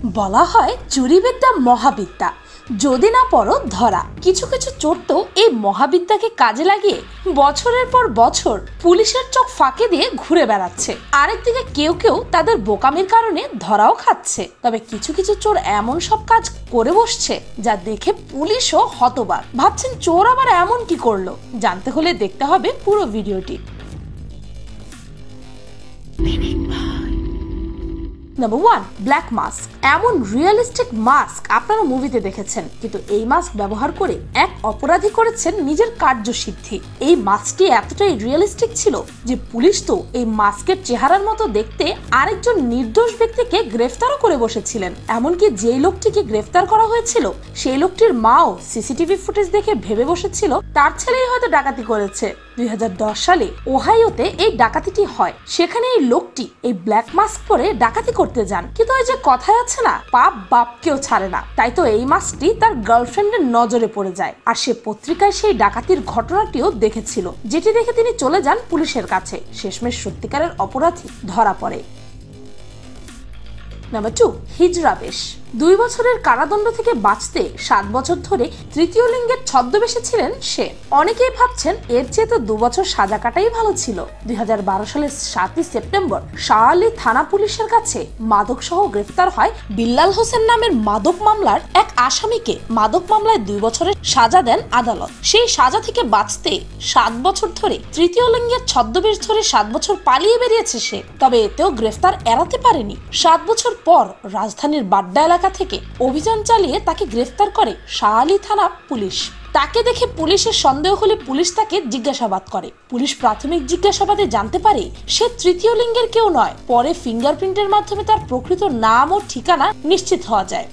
বলা হয় চুরিবিদ্যা মহাবিদ্যা, যদি না পড়ো ধরা। কিছু কিছু চোর তো এই মহাবিদ্যাকে কাজে লাগিয়ে বছরের পর বছর পুলিশের চোখ ফাঁকে দিয়ে ঘুরে বেড়াচ্ছে। আরেকদিকে কেউ কেউ তাদের বোকামির কারণে ধরাও খাচ্ছে। তবে কিছু কিছু চোর এমন সব কাজ করে বসছে যা দেখে পুলিশও হতবাক। ভাবছেন চোর আবার এমন কি করলো? জানতে হলে দেখতে হবে পুরো ভিডিওটি। Number 1, black mask. এমন রিয়েলিস্টিক মাস্ক আপনারা মুভিতে দেখেছেন, কিন্তু এই মাস্ক ব্যবহার করে এক অপরাধী করেছেন নিজের কার্যসিদ্ধি। এই মাস্কটি এতটাই রিয়েলিস্টিক ছিল যে পুলিশ তো এই মাস্কের চেহারার মতো দেখতে আরেকজন নির্দোষ ব্যক্তিকে গ্রেফতারও করে বসেছিলেন। এমনকি যেই লোকটিকে গ্রেফতার করা হয়েছিল সেই লোকটির মাও সিসিটিভি ফুটেজ দেখে ভেবে বসেছিল তার ছেলেই হয়তো ডাকাতি করেছে। 2010 সালে ওহাইওতে এই ডাকাতিটি হয়। সেখানে এই লোকটি এই ব্ল্যাক মাস্ক পরে ডাকাতি করতে যান, কিন্তু ওই যে কথায় আছে না, পাপ বাপকেও ছাড়ে না। তাই তো এই মাস্কটি তার গার্লফ্রেন্ডের নজরে পড়ে যায়, আর সে পত্রিকায় সেই ডাকাতির ঘটনাটিও দেখেছিল, যেটি দেখে তিনি চলে যান পুলিশের কাছে। শেষমেশ সত্যিকারের অপরাধী ধরা পড়ে। নাম্বার 2, হিজড়া বেশ। 2 বছরের কারাদণ্ড থেকে বাঁচতে 7 বছর ধরে তৃতীয় লিঙ্গের ছদ্মবেশে ছিলেন সে। অনেকেই ভাবছেন এর চেয়ে তো 2 বছর সাজা কাটাই ভালো ছিল। 2012 সালের 7 সেপ্টেম্বর শাহআলী থানা পুলিশের কাছে মাদক সহ গ্রেফতার হয় বিল্লাল হোসেন নামের মাদক মামলার এক আসামিকে। মাদক মামলায় 2 বছরের সাজা দেন আদালত। সেই সাজা থেকে বাঁচতে 7 বছর ধরে তৃতীয় লিঙ্গের ছদ্মবেশ ধরে 7 বছর পালিয়ে বেরিয়েছে সে। তবে এতেও গ্রেফতার এড়াতে পারেনি। 7 বছর পর রাজধানীর বাড্ডা এলাকা থেকে অভিযান চালিয়ে তাকে গ্রেফতার করে শাহআলী থানা পুলিশ। তাকে দেখে পুলিশের সন্দেহ হলে পুলিশ তাকে জিজ্ঞাসাবাদ করে। পুলিশ প্রাথমিক জিজ্ঞাসাবাদে জানতে পারে সে তৃতীয় লিঙ্গের কেউ নয়। পরে ফিঙ্গারপ্রিন্টের মাধ্যমে তার প্রকৃত নাম ও ঠিকানা নিশ্চিত হওয়া যায়।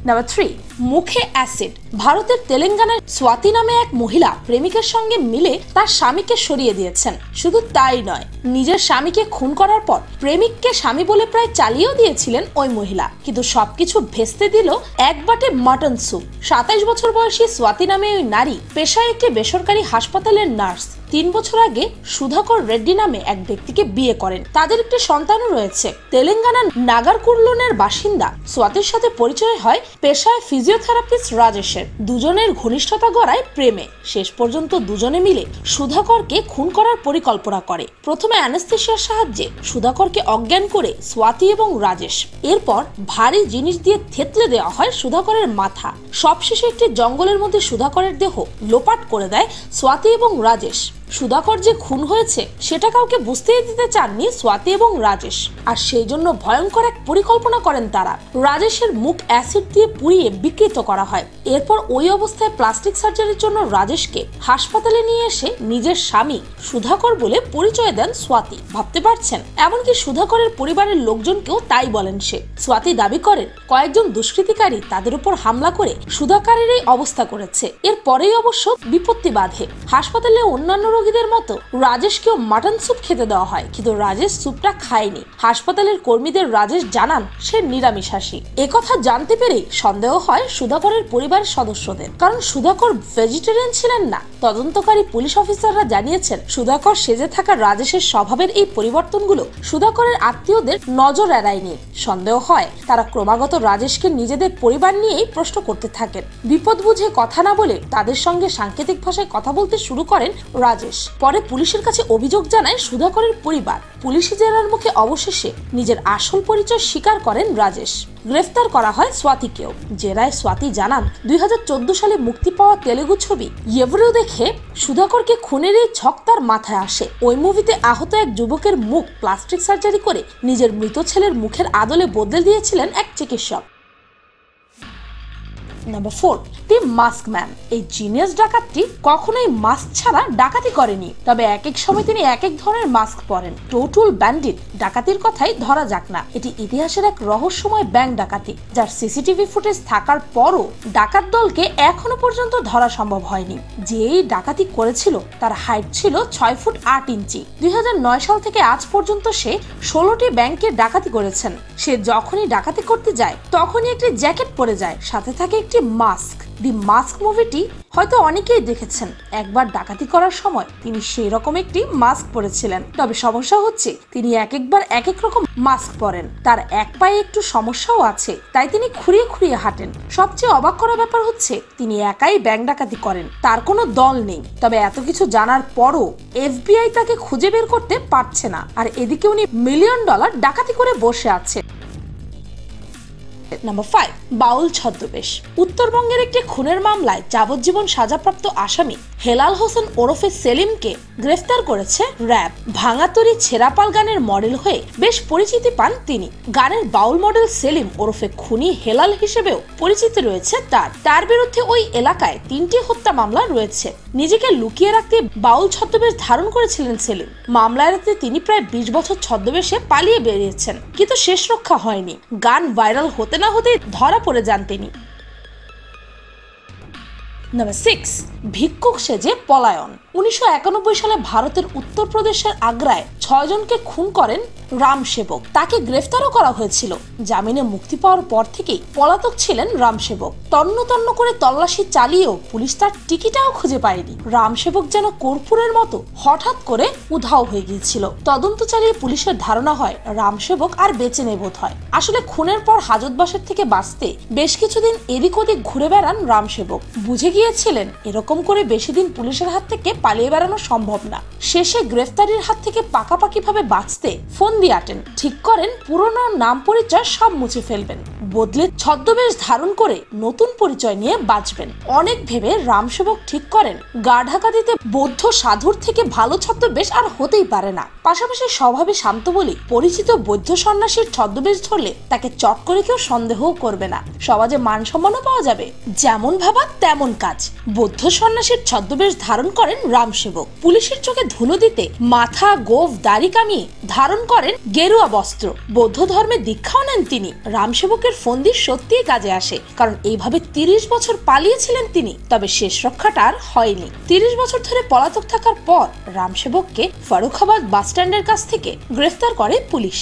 নাম্বার 3, মুখে অ্যাসিড। ভারতের তেলেঙ্গানার স্বাতি নামে এক মহিলা প্রেমিকের সঙ্গে মিলে তার স্বামীকে সরিয়ে দিয়েছেন। শুধু তাই নয়, নিজের স্বামীকে খুন করার পর প্রেমিককে স্বামী বলে প্রায় চালিয়েও দিয়েছিলেন ওই মহিলা। কিন্তু সবকিছু ভেস্তে দিল এক বাটে মাটন স্যুপ। 27 বছর বয়সী স্বাতি নামে ওই নারী পেশায় একটি বেসরকারি হাসপাতালের নার্স। 3 বছর আগে সুধাকর রেড্ডি নামে এক ব্যক্তিকে বিয়ে করেন। তাদের একটি সন্তানও রয়েছে। তেলেঙ্গানার নাগারকুরলুনের বাসিন্দা স্বাতির সাথে পরিচয় হয় পেশায় ফিজিওথেরাপিস্ট রাজেশের। দুজনের ঘনিষ্ঠতা গড়ায় প্রেমে। শেষ পর্যন্ত দুজনে মিলে সুধাকরকে খুন করার পরিকল্পনা করে। প্রথমে অ্যানেস্থেসিয়ার সাহায্যে সুধাকরকে অজ্ঞান করে স্বাতি এবং রাজেশ। এরপর ভারী জিনিস দিয়ে থেতলে দেওয়া হয় সুধাকরের মাথা। সবশেষে একটি জঙ্গলের মধ্যে সুধাকরের দেহ লোপাট করে দেয় স্বাতি এবং রাজেশ। সুধাকর যে খুন হয়েছে সেটা কাউকে বুঝতেই দিতে চাননি স্বাতি এবং রাজেশ, আর সেই জন্য ভয়ঙ্কর এক পরিকল্পনা করেন তারা। রাজেশের মুখ অ্যাসিড দিয়ে পুড়িয়ে বিকৃত করা হয়। এরপর ওই অবস্থায় প্লাস্টিক সার্জারির জন্য রাজেশকে হাসপাতালে নিয়ে এসে নিজের স্বামী সুধাকর বলে পরিচয় দেন স্বাতি। ভাবতে পারছেন, এমনকি সুধাকরের পরিবারের লোকজনকেও তাই বলেন সে। স্বাতি দাবি করেন কয়েকজন দুষ্কৃতিকারী তাদের উপর হামলা করে সুধাকরের এই অবস্থা করেছে। এরপরেই অবশ্য বিপত্তি বাধে। হাসপাতালে অন্যান্য রোগীদের মতো রাজেশকেও মাটন স্যুপ খেতে দেওয়া হয়, কিন্তু রাজেশ স্যুপটা খায়নি। হাসপাতালের কর্মীদের রাজেশ জানান সে নিরামিষাশী। একথা জানতে পেরেই সন্দেহ হয় সুধাকরের পরিবারের সদস্যদের, কারণ সুধাকর ভেজিটেরিয়ান ছিলেন না। তদন্তকারী পুলিশ অফিসাররা জানিয়েছেন সুধাকর সেজে থাকা রাজেশের স্বভাবের এই পরিবর্তনগুলো সুধাকরের আত্মীয়দের নজর এড়ায়নি। সন্দেহ হয় তারা ক্রমাগত রাজেশকে নিজেদের পরিবার নিয়েই প্রশ্ন করতে থাকেন। বিপদ বুঝে কথা না বলে তাদের সঙ্গে সাংকেতিক ভাষায় কথা বলতে শুরু করেন রাজেশ। পরে পুলিশের কাছে অভিযোগ জানায় সুধাকরের পরিবার। পুলিশি জেরার মুখে অবশেষে নিজের আসল পরিচয় স্বীকার করেন রাজেশ। গ্রেফতার করা হয় স্বাতিকেও। জেরায় স্বাতি জানান 2014 সালে মুক্তি পাওয়া তেলেগু ছবি এভরিও দেখে সুধাকরকে খুনের এই ছক তার মাথায় আসে। ওই মুভিতে আহত এক যুবকের মুখ প্লাস্টিক সার্জারি করে নিজের মৃত ছেলের মুখের আদলে বদলে দিয়েছিলেন এক চিকিৎসক। নাম্বার 4, দি মাস্ক ম্যান। এই জিনিয়াস ডাকাতটি কখনোই মাস্ক ছাড়া ডাকাতি করেনি, তবে এক এক সময় তিনি এক এক ধরনের মাস্ক পরেন। টোটাল ব্যান্ডিট ডাকাতির কথাই ধরা যাক না, এটি ইতিহাসের এক রহস্যময় ব্যাংক ডাকাতি, যার সিসিটিভি ফুটেজ থাকার পরও ডাকাত দলকে এখনো পর্যন্ত ধরা সম্ভব হয়নি। যে এই ডাকাতি করেছিল তার হাইট ছিল 6 ফুট 8 ইঞ্চি। 2009 সাল থেকে আজ পর্যন্ত সে 16টি ব্যাংকে ডাকাতি করেছেন। সে যখনই ডাকাতি করতে যায় তখনই একটি জ্যাকেট পরে যায়, সাথে থাকে একটি মাস্ক। দি মাস্ক মুভিটি হয়তো অনেকেই দেখেছেন একবার ডাকাতি করার সময় তিনি সেই রকম একটি মাস্ক পরেছিলেন। তবে সমস্যা হচ্ছে তিনি একবার এক এক রকম মাস্ক পরেন। তার এক পায়ে একটু সমস্যাও আছে, তাই তিনি খুঁড়িয়ে খুঁড়িয়ে হাঁটেন। সবচেয়ে অবাক করা ব্যাপার হচ্ছে তিনি একাই ব্যাংক ডাকাতি করেন, তার কোনো দল নেই। তবে এত কিছু জানার পরও FBI তাকে খুঁজে বের করতে পারছে না, আর এদিকে উনি $1 মিলিয়ন ডাকাতি করে বসে আছে। নাম্বার 5, বাউল ছদ্মবেশ। উত্তরবঙ্গের একটি খুনের মামলায় যাবজ্জীবন সাজাপ্রাপ্ত আসামি হেলাল হোসেন ওরফে সেলিমকে গ্রেফতার করেছে র্যাব। ভাঙাতরি ছেঁড়াপাল গানের মডেল হয়ে বেশ পরিচিতি পান তিনি। গানের বাউল মডেল সেলিম ওরফে খুনি হেলাল হিসেবেও পরিচিতি রয়েছে তার বিরুদ্ধে ওই এলাকায় 3টি হত্যা মামলা রয়েছে। নিজেকে লুকিয়ে রাখতে বাউল ছদ্মবেশ ধারণ করেছিলেন সেলিম। মামলা এড়াতে তিনি প্রায় 20 বছর ছদ্মবেশে পালিয়ে বেরিয়েছেন, কিন্তু শেষ রক্ষা হয়নি। গান ভাইরাল হতে না হতে ধরা পড়ে যান তিনি। নাম্বার 6, ভিক্ষুক সেজে পলায়ন। 1991 সালে ভারতের উত্তরপ্রদেশের আগ্রায় 6 জনকে খুন করেন রাম সেবক। তাকে গ্রেফতারও করা হয়েছিল। জামিনে মুক্তি পাওয়ার পর থেকেই পলাতক ছিলেন রাম সেবক। তন্ন তন্ন করে তল্লাশি চালিয়েও পুলিশ তার টিকিটাও খুঁজে পায়নি। রাম সেবক যেন কর্পূরের মতো হঠাৎ করে উধাও হয়ে গিয়েছিল। তদন্ত চালিয়ে পুলিশের ধারণা হয় রাম সেবক আর বেঁচে নেই বোধ হয়। আসলে খুনের পর হাজতবাসের থেকে বাঁচতে বেশ কিছুদিন এদিক ওদিক ঘুরে বেড়ান রাম সেবক। বুঝে গিয়েছিলেন এরকম করে বেশি দিন পুলিশের হাত থেকে পালিয়ে বেড়ানো সম্ভব না। শেষে গ্রেফতারির হাত থেকে পাকাপাকি ভাবে বাঁচতে ফোন দিয়ে আটেন। ঠিক করেন পুরনো নাম পরিচয় সব মুছে ফেলবেন, বদলে ছদ্মবেশ ধারণ করে নতুন পরিচয় নিয়ে বাঁচবেন। অনেক ভেবে রাম সেবক ঠিক করেন গা ঢাকা দিতে বৌদ্ধ সাধুর থেকে ভালো ছদ্মবেশ আর হতেই পারে না। পাশাপাশি স্বভাবে শান্ত বলে পরিচিত বৌদ্ধ সন্ন্যাসীর ছদ্মবেশ ধরলে তাকে চট করে কেউ সন্দেহও করবে না, সমাজে মান সম্মানও পাওয়া যাবে। যেমন ভাবা তেমন কাজ। বৌদ্ধ সন্ন্যাসীর ছদ্মবেশ ধারণ করেন রাম সেবক। পুলিশের চোখে ধুলো দিতে মাথা গোঁফ দাড়ি কামিয়ে ধারণ করেন গেরুয়া বস্ত্র। বৌদ্ধ ধর্মে দীক্ষাও নেন তিনি। রাম সেবকের ফন্দি সত্যিই কাজে আসে, কারণ এইভাবে 30 বছর পালিয়েছিলেন তিনি। তবে শেষ রক্ষাটা আর হয়নি। 30 বছর ধরে পলাতক থাকার পর রাম সেবককে ফারুখাবাদ বাস স্ট্যান্ডের কাছ থেকে গ্রেফতার করে পুলিশ।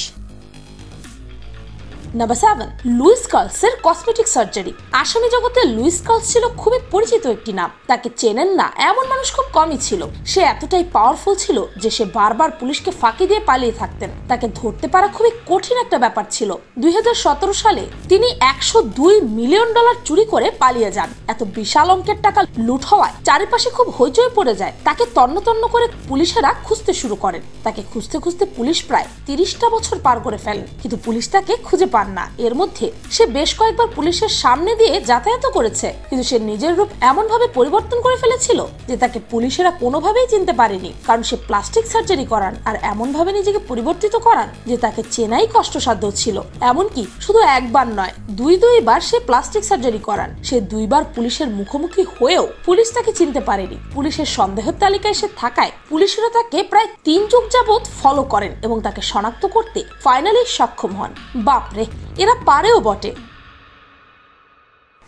নাম্বার 7, লুইস কার্লসের কসমেটিক সার্জারি। আসামি জগতে লুইস কার্লস ছিল খুবই পরিচিত একটি নাম। তাকে চেনেন না এমন মানুষ খুব কমই ছিল। সে এতটাই পাওয়ারফুল ছিল যে সে বারবার পুলিশকে ফাঁকি দিয়ে পালিয়ে থাকতেন। তাকে ধরতে পারা খুবই কঠিন একটা ব্যাপার ছিল। 2017 সালে তিনি $102 মিলিয়ন চুরি করে পালিয়ে যান। এত বিশাল অঙ্কের টাকা লুট হওয়ায় চারিপাশে খুব হইচই পড়ে যায়। তাকে তন্ন তন্ন করে পুলিশেরা খুঁজতে শুরু করেন। তাকে খুঁজতে খুঁজতে পুলিশ প্রায় 30টা বছর পার করে ফেলেন, কিন্তু পুলিশ তাকে খুঁজে পান না। এর মধ্যে সে বেশ কয়েকবার পুলিশের সামনে দিয়ে যাতায়াত করেছে, কিন্তু সে নিজের রূপ এমন ভাবে পরিবর্তন করে ফেলেছিল যে তাকে পুলিশেরা কোনোভাবেই চিনতে পারেনি। কারণ সে প্লাস্টিক সার্জারি করান আর এমন ভাবে নিজেকে পরিবর্তিত করান যে তাকে চেনাই কষ্টসাধ্য ছিল। এমনকি শুধু একবার নয়, দুইবার সে প্লাস্টিক সার্জারি করান। সে 2 বার পুলিশের মুখোমুখি হয়েও পুলিশ তাকে চিনতে পারেনি। পুলিশের সন্দেহের তালিকায় সে থাকায় পুলিশেরা তাকে প্রায় 3 যুগ যাবৎ ফলো করেন এবং তাকে শনাক্ত করতে ফাইনালি সক্ষম হন। বাপরে, এরা পারেও বটে।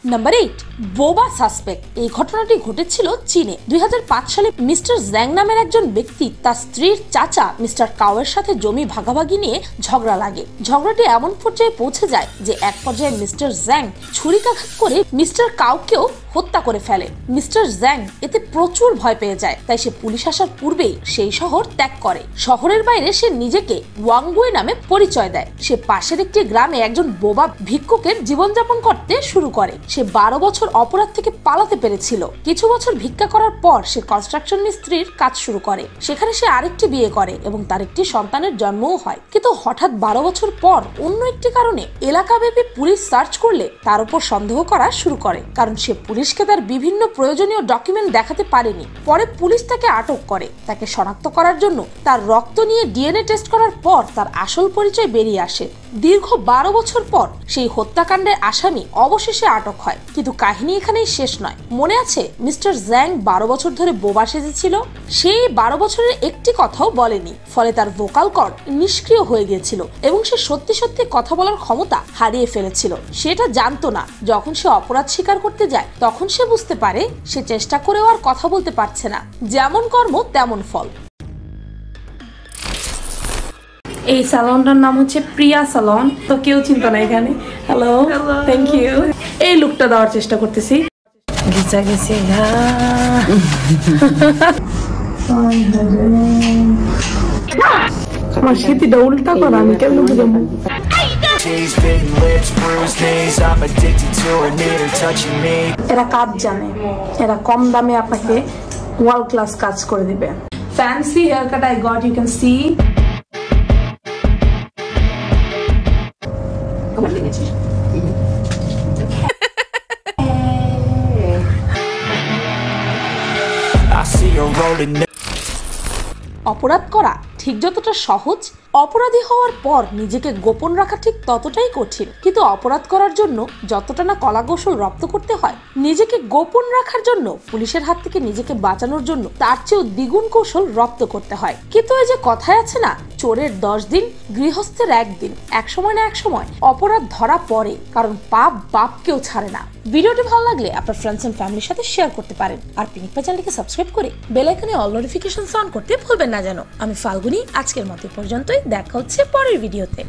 নাম্বার 8, বোবা সাসপেক্ট। এই ঘটনাটি ঘটেছিল চীনে। 2005 সালে মিস্টার জ্যাং নামের একজন ব্যক্তি তার স্ত্রীর চাচা মিস্টার কাওয়ের সাথে জমি ভাগাভাগি নিয়ে ঝগড়া লাগে। ঝগড়াটি এমন পর্যায়ে পৌঁছে যায় যে এক পর্যায়ে মিস্টার জ্যাং ছুরিকাঘাত করে মিস্টার কাওকেও হত্যা করে ফেলে। মিস্টার জ্যাং এতে প্রচুর ভয় পেয়ে যায়, তাই সে পুলিশ আসার পূর্বেই সেই শহর ত্যাগ করে। শহরের বাইরে সে নিজেকে ওয়াংগুই নামে পরিচয় দেয়। সে পাশের একটি গ্রামে একজন বোবা ভিক্ষুকের জীবনযাপন করতে শুরু করে। সে 12 বছর অপরাধ থেকে পালাতে পেরেছিল। কিছু বছর ভিক্ষা করার পর সে কনস্ট্রাকশন মিস্ত্রির কাজ শুরু করে। সেখানে সে আরেকটি বিয়ে করে এবং তার একটি সন্তানের জন্মও হয়। কিন্তু হঠাৎ 12 বছর পর অন্য একটি কারণে এলাকাব্যাপী পুলিশ সার্চ করলে তার উপর সন্দেহ করা শুরু করে, কারণ সে পুলিশকে তার বিভিন্ন প্রয়োজনীয় ডকুমেন্ট দেখাতে পারেনি। পরে পুলিশ তাকে আটক করে। তাকে শনাক্ত করার জন্য তার রক্ত নিয়ে ডিএনএ টেস্ট করার পর তার আসল পরিচয় বেরিয়ে আসে। দীর্ঘ 12 বছর পর সেই হত্যাকাণ্ডের আসামি অবশেষে আটক হয়। কিন্তু কাহিনী এখানেই শেষ নয়। মনে আছে মিস্টার জ্যাং 12 বছর ধরে বোবা সেজেছিল? সেই 12 বছরের একটি কথাও বলেনি, ফলে তার ভোকাল কর্ড নিষ্ক্রিয় হয়ে গিয়েছিল এবং সে সত্যি সত্যি কথা বলার ক্ষমতা হারিয়ে ফেলেছিল। সেটা জানতো না। যখন সে অপরাধ স্বীকার করতে যায় তখন সে বুঝতে পারে সে চেষ্টা করেও আর কথা বলতে পারছে না। যেমন কর্ম তেমন ফল। এই স্যালনটার নাম হচ্ছে প্রিয়া স্যালন। তো কেউ চিন্তা না এখানে। Hello, thank you. এই লুকটা দেওয়ার চেষ্টা করতেছি। গিচা গেছে আমার শীতিটা উল্টা করা আমি কেমন বুঝাবো এরা কাজ জানে এরা কম দামে আপনাকে ওয়ার্ল্ড ক্লাস কাজ করে দিবে fancy haircut I got you can see অপরাধ করা ঠিক যতটা সহজ, অপরাধী হওয়ার পর নিজেকে গোপন রাখা ঠিক ততটাই কঠিন। কিন্তু অপরাধ করার জন্য যতটা না কলাকৌশল রপ্ত করতে হয়, নিজেকে গোপন রাখার জন্য, পুলিশের হাত থেকে নিজেকে বাঁচানোর জন্য তার চেয়েও দ্বিগুণ কৌশল রপ্ত করতে হয়। কিন্তু এই যে কথায় আছে না, চোরের 10 দিন গৃহস্থের 1 দিন, এক সময় না এক সময় অপরাধ ধরা পড়ে, কারণ পাপ বাপকেও ছাড়ে না। ভিডিওটি ভালো লাগলে আপনার ফ্রেন্ডস এন্ড ফ্যামিলির সাথে শেয়ার করতে পারেন, আর পিনিক চ্যানেলটিকে সাবস্ক্রাইব করে বেল আইকনে অল নোটিফিকেশন অন করতে ভুলবেন না যেন। আমি ফাল্গুনি, আজকের মতো পর্যন্তই, দেখা হচ্ছে পরের ভিডিওতে।